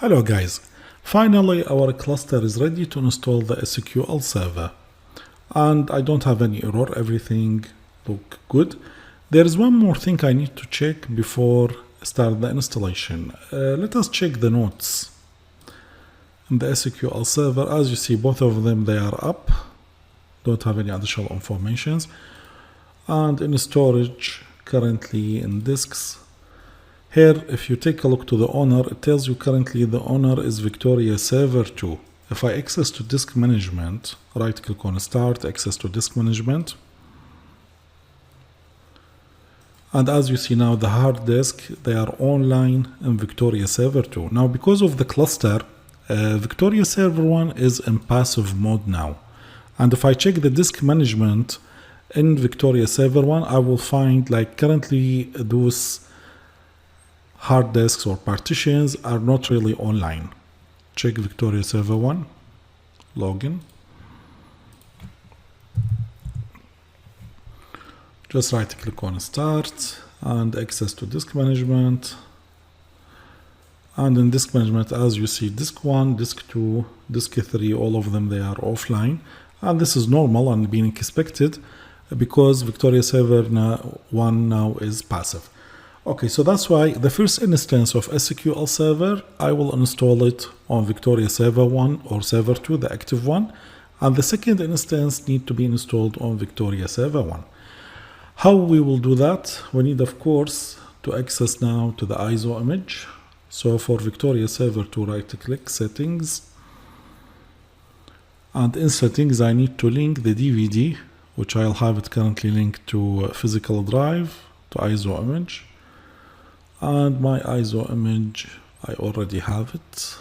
Hello guys, finally our cluster is ready to install the SQL Server and I don't have any error, everything look good. There is one more thing I need to check before start the installation. Let us check the notes in the SQL Server. As you see, both of them they are up, don't have any additional informations, and in storage currently in disks. Here, if you take a look to the owner, it tells you currently the owner is Victoria Server 2. If I access to disk management, right click on start, access to disk management. And as you see now, the hard disk, they are online in Victoria Server 2. Now, because of the cluster, Victoria Server 1 is in passive mode now. And if I check the disk management in Victoria Server 1, I will find like currently those hard disks or partitions are not really online. Check Victoria Server 1, login. Just right click on start and access to disk management. And in disk management, as you see, disk 1, disk 2, disk 3, all of them, they are offline. And this is normal and being expected because Victoria Server 1 now is passive. Okay, so that's why the first instance of SQL Server, I will install it on Victoria Server 1 or Server 2, the active one. And the second instance need to be installed on Victoria Server 1. How we will do that? We need, of course, to access now to the ISO image. So for Victoria Server 2, right click, settings. And in settings, I need to link the DVD, which I'll have it currently linked to physical drive, to ISO image. And my ISO image, I already have it.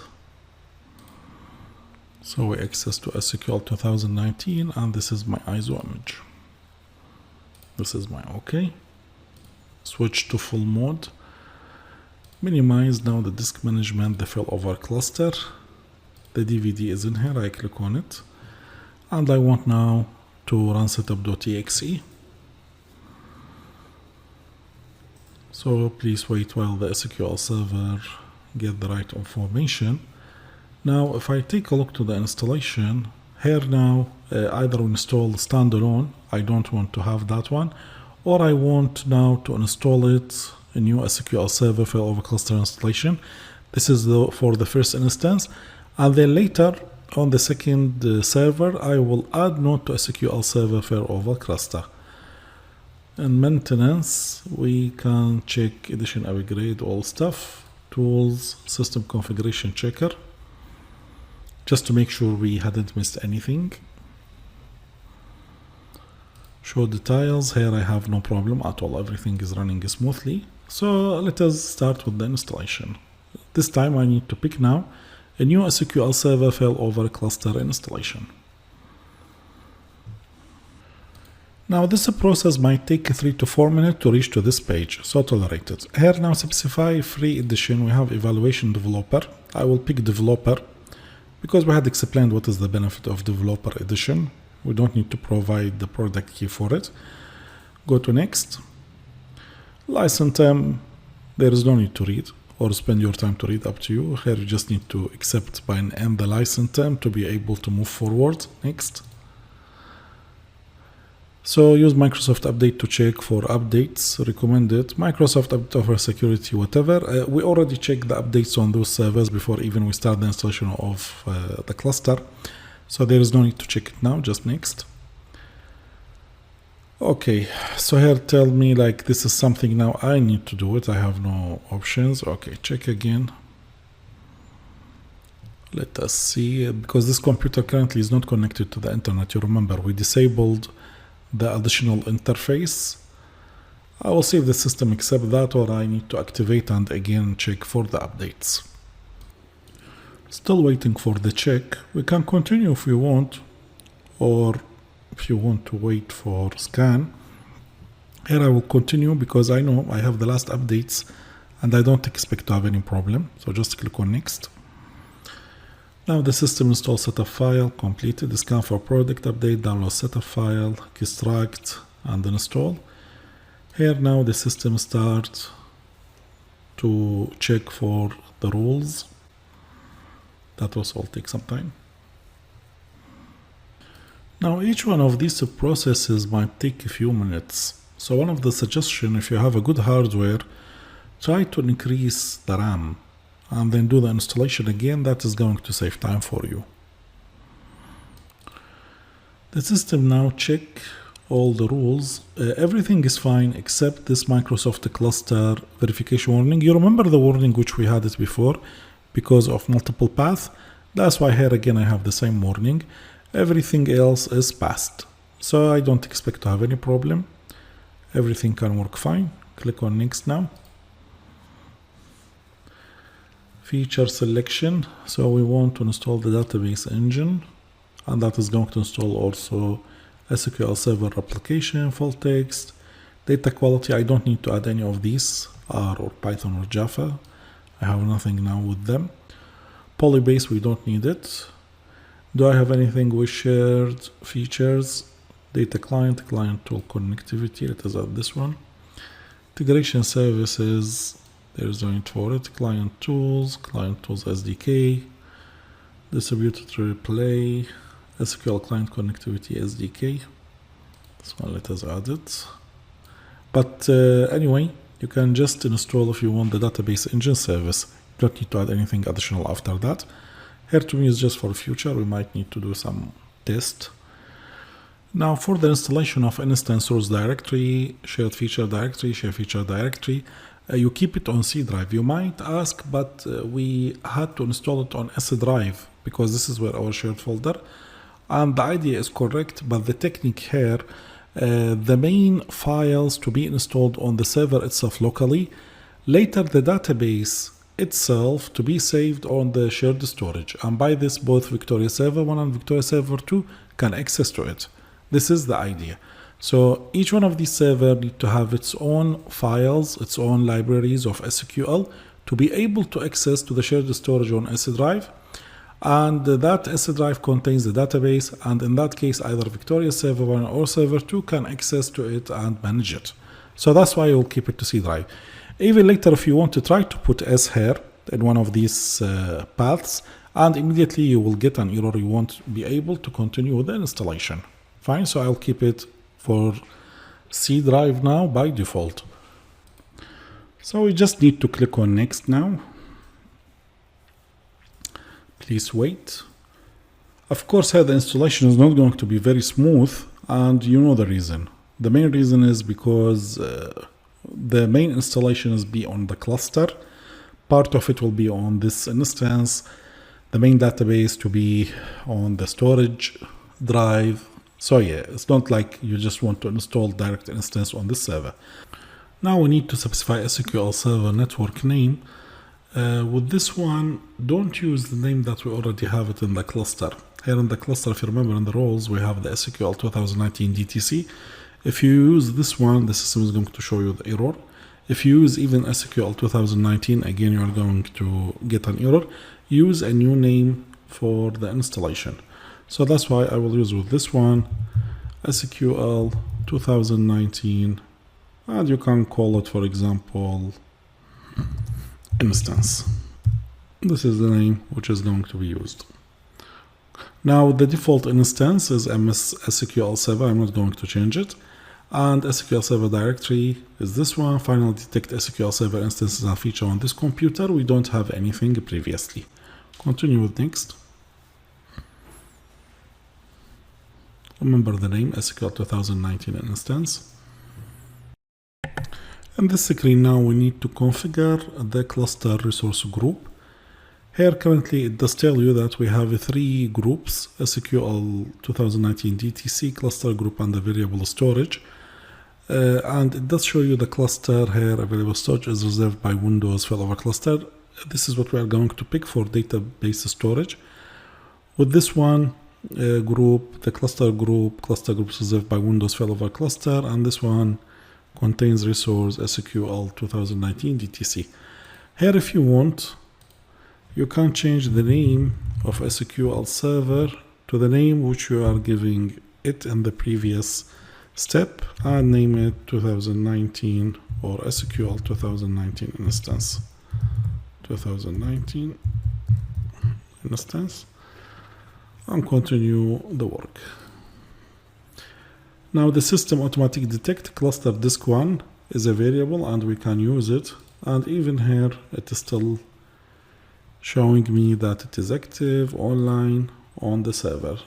So we access to SQL 2019, and this is my ISO image. This is my OK. Switch to full mode. Minimize now the disk management, the failover cluster. The DVD is in here, I click on it. And I want now to run setup.exe. So please wait while the SQL Server get the right information. Now, if I take a look to the installation, here now, either install standalone, I don't want to have that one, or I want now to install it, a new SQL Server failover cluster installation. This is for the first instance. And then later on the second server, I will add node to SQL Server failover cluster. In maintenance, we can check edition upgrade, all stuff, tools, system configuration checker, just to make sure we hadn't missed anything. Show details, here I have no problem at all, everything is running smoothly. So let us start with the installation. This time I need to pick now a new SQL Server failover cluster installation. Now this process might take 3 to 4 minutes to reach to this page, so tolerate it. Here now specify free edition, we have evaluation developer. I will pick developer because we had explained what is the benefit of developer edition. We don't need to provide the product key for it. Go to next. License term, there is no need to read or spend your time to read, up to you. Here you just need to accept by and end the license term to be able to move forward. Next. So use Microsoft Update to check for updates, recommended. Microsoft Update over security, whatever. We already checked the updates on those servers before even we start the installation of the cluster. So there is no need to check it now, just next. Okay, so here tell me like this is something now I need to do it. I have no options. Okay, check again. Let us see, because this computer currently is not connected to the internet. You remember we disabled the additional interface. I will see if the system accepts that or I need to activate and again check for the updates. Still waiting for the check. We can continue if you want, or if you want to wait for scan. Here I will continue because I know I have the last updates and I don't expect to have any problem. So just click on next. Now the system install setup file completed. Scan for product update, download setup file, extract and install. Here now the system starts to check for the rules. That also will take some time. Now each one of these processes might take a few minutes. So one of the suggestions, if you have a good hardware, try to increase the RAM and then do the installation again. That is going to save time for you. The system now check all the rules. Everything is fine except this Microsoft cluster verification warning. You remember the warning which we had it before because of multiple paths? That's why here again I have the same warning. Everything else is passed. So I don't expect to have any problem. Everything can work fine. Click on next now. Feature selection. So we want to install the database engine, and that is going to install also SQL Server application, full text, data quality. I don't need to add any of these, R or Python or Java. I have nothing now with them. Polybase, we don't need it. Do I have anything with shared features? Data client, client tool connectivity. Let us add this one. Integration services, there's no need for it. Client tools SDK. Distributed replay, SQL client connectivity SDK. This one, let us add it. But anyway, you can just install if you want the database engine service. You don't need to add anything additional after that. Here to me is just for future. We might need to do some test. Now for the installation of instance source directory, shared feature directory, you keep it on C drive. You might ask, but we had to install it on S drive because this is where our shared folder. And the idea is correct, but the technique here, the main files to be installed on the server itself locally, later the database itself to be saved on the shared storage, and by this both Victoria Server 1 and Victoria Server 2 can access to it. This is the idea. So each one of these servers need to have its own files, its own libraries of SQL to be able to access to the shared storage on S drive, and that S drive contains the database, and in that case either Victoria Server 1 or Server 2 can access to it and manage it. So that's why you'll keep it to C drive. Even later, if you want to try to put S here in one of these paths, and immediately you will get an error, you won't be able to continue with the installation. Fine, so I'll keep it for C drive now by default. So we just need to click on next now. Please wait. Of course, here the installation is not going to be very smooth, and you know the reason. The main reason is because the main installation is be on the cluster. Part of it will be on this instance, the main database to be on the storage drive. So yeah, it's not like you just want to install direct instance on this server. Now we need to specify SQL Server network name. With this one, don't use the name that we already have it in the cluster. Here in the cluster, if you remember in the roles, we have the SQL 2019 DTC. If you use this one, the system is going to show you the error. If you use even SQL 2019, again, you are going to get an error. Use a new name for the installation. So that's why I will use with this one, SQL 2019, and you can call it, for example, instance. This is the name which is going to be used. Now the default instance is MS SQL Server. I'm not going to change it. And SQL Server directory is this one. Finally detect SQL Server instances and feature on this computer. We don't have anything previously. Continue with next. Remember the name SQL 2019 instance. In this screen now we need to configure the cluster resource group. Here currently it does tell you that we have 3 groups, SQL 2019 DTC, cluster group, and the variable storage. And it does show you the cluster here. Available storage is reserved by Windows failover cluster. This is what we are going to pick for database storage. With this one group, the cluster group is reserved by Windows failover cluster, and this one contains resource SQL 2019 DTC. Here if you want, you can change the name of SQL Server to the name which you are giving it in the previous step and name it 2019 or SQL 2019 instance. 2019 instance and continue the work. Now the system automatically detect cluster disk 1 is a variable and we can use it, and even here it is still showing me that it is active online on the server.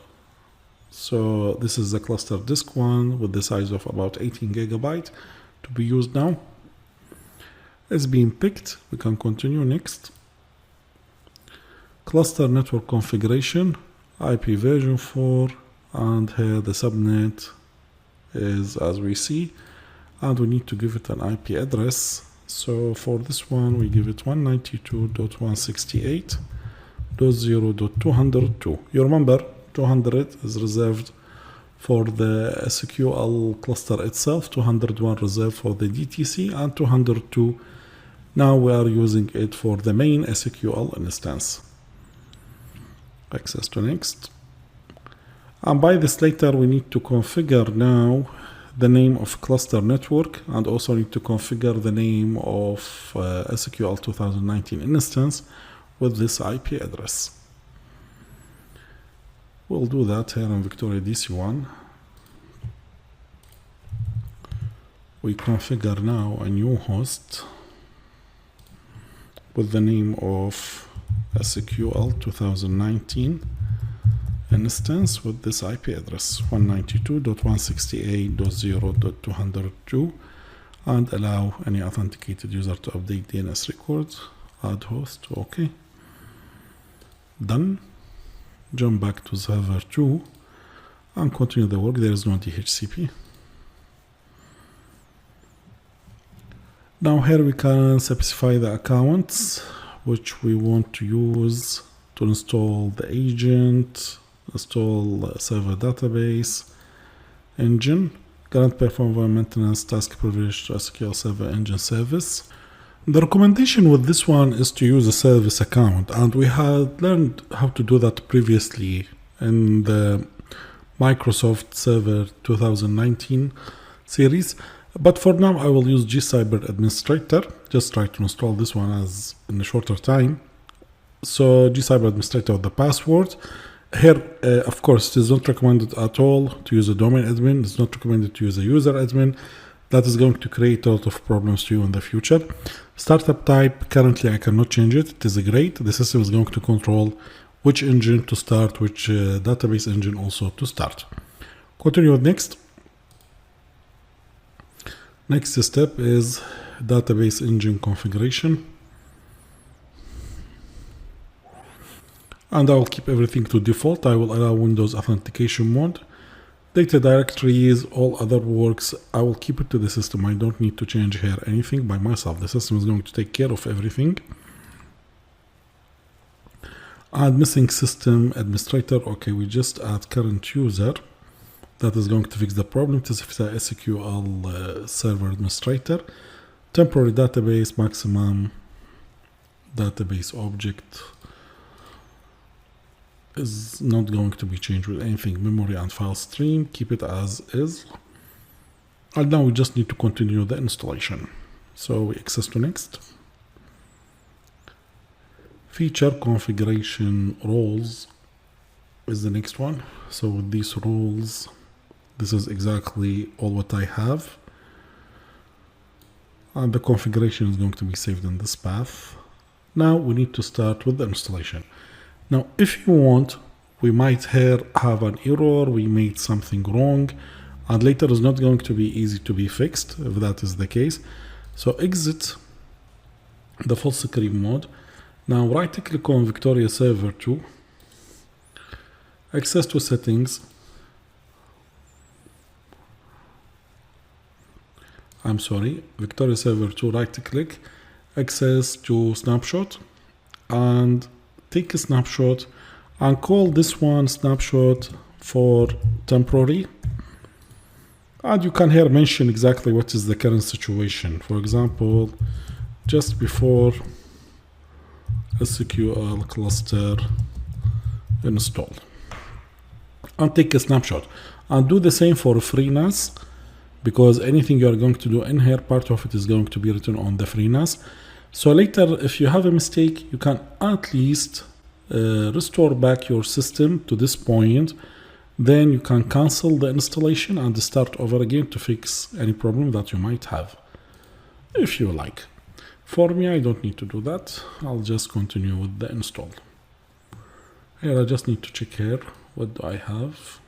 So this is the cluster disk 1 with the size of about 18 GB to be used now. It's being picked. We can continue next. Cluster network configuration, IP version 4, and here the subnet is as we see, and we need to give it an IP address. So for this one we give it 192.168.0.202. You remember 200 is reserved for the SQL cluster itself, 201 reserved for the DTC, and 202 now we are using it for the main SQL instance. Access to next. And by this later we need to configure now the name of cluster network, and also need to configure the name of SQL 2019 instance with this IP address. We'll do that here in Victoria DC1. We configure now a new host with the name of SQL 2019 instance with this IP address 192.168.0.202, and allow any authenticated user to update DNS records. Add host. Okay, done. Jump back to server 2 and continue the work. There is no DHCP. Now here we can specify the accounts which we want to use to install the agent, install server database, engine, current perform maintenance, task privilege to SQL Server Engine service. The recommendation with this one is to use a service account, and we had learned how to do that previously in the Microsoft Server 2019 series. But for now I will use gCyber Administrator. Just try to install this one as in a shorter time. So gCyber Administrator with the password. Here, of course, it is not recommended at all to use a domain admin. It's not recommended to use a user admin. That is going to create a lot of problems to you in the future. Startup type, currently I cannot change it. It is great. The system is going to control which engine to start, which database engine also to start. Continue with next. Next step is database engine configuration. And I will keep everything to default. I will allow Windows authentication mode. Data directories, all other works, I will keep it to the system. I don't need to change here anything by myself. The system is going to take care of everything. Add missing system administrator. Okay, we just add current user. That is going to fix the problem. It is a SQL Server Administrator. Temporary database, maximum database object is not going to be changed with anything. Memory and file stream, keep it as is. And now we just need to continue the installation. So we access to next. Feature configuration roles is the next one. So with these roles, this is exactly all what I have. And the configuration is going to be saved in this path. Now we need to start with the installation. Now, if you want, we might here have an error, we made something wrong, and later is not going to be easy to be fixed if that is the case. So exit the full screen mode. Now right click on Victoria Server 2, access to settings. Victoria Server 2, right click, access to snapshot, and take a snapshot and call this one snapshot for temporary. And you can here mention exactly what is the current situation. For example, just before SQL cluster install. And take a snapshot. And do the same for FreeNAS, because anything you are going to do in here, part of it is going to be written on the FreeNAS. So later, if you have a mistake, you can at least restore back your system to this point. Then you can cancel the installation and start over again to fix any problem that you might have, if you like. For me, I don't need to do that. I'll just continue with the install. Here, I just need to check here. What do I have?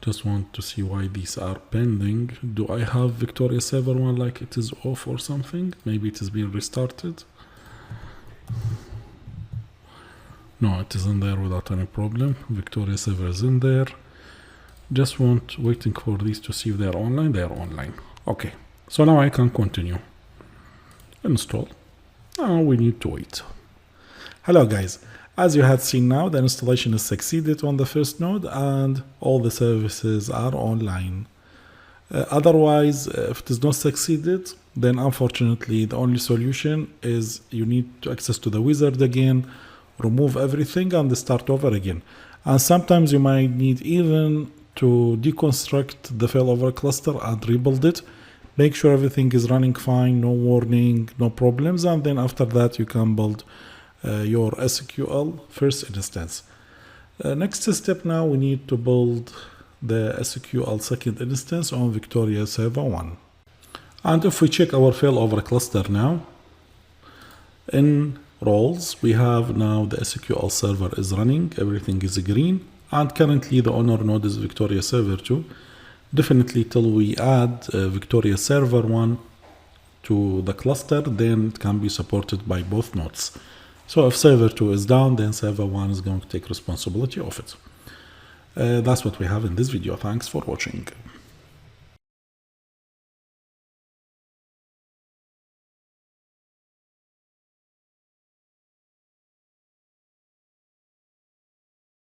Just want to see why these are pending. Do I have Victoria Server 1 like it is off or something? Maybe it is being restarted. No, it is in there without any problem. Victoria Server is in there. Just waiting for these to see if they are online. They are online. Okay, so now I can continue. Install. Now we need to wait. Hello guys. As you had seen now, the installation has succeeded on the first node and all the services are online. Otherwise, if it is not succeeded, then unfortunately the only solution is you need to access to the wizard again, remove everything and start over again. And sometimes you might need even to deconstruct the failover cluster and rebuild it. Make sure everything is running fine, no warning, no problems, and then after that you can build your SQL first instance. Next step now, we need to build the SQL second instance on Victoria Server 1. And if we check our failover cluster now, in roles, we have now the SQL server is running, everything is green, and currently the owner node is Victoria Server 2. Definitely till we add Victoria Server 1 to the cluster, then it can be supported by both nodes. So if server 2 is down, then server 1 is going to take responsibility of it. That's what we have in this video. Thanks for watching.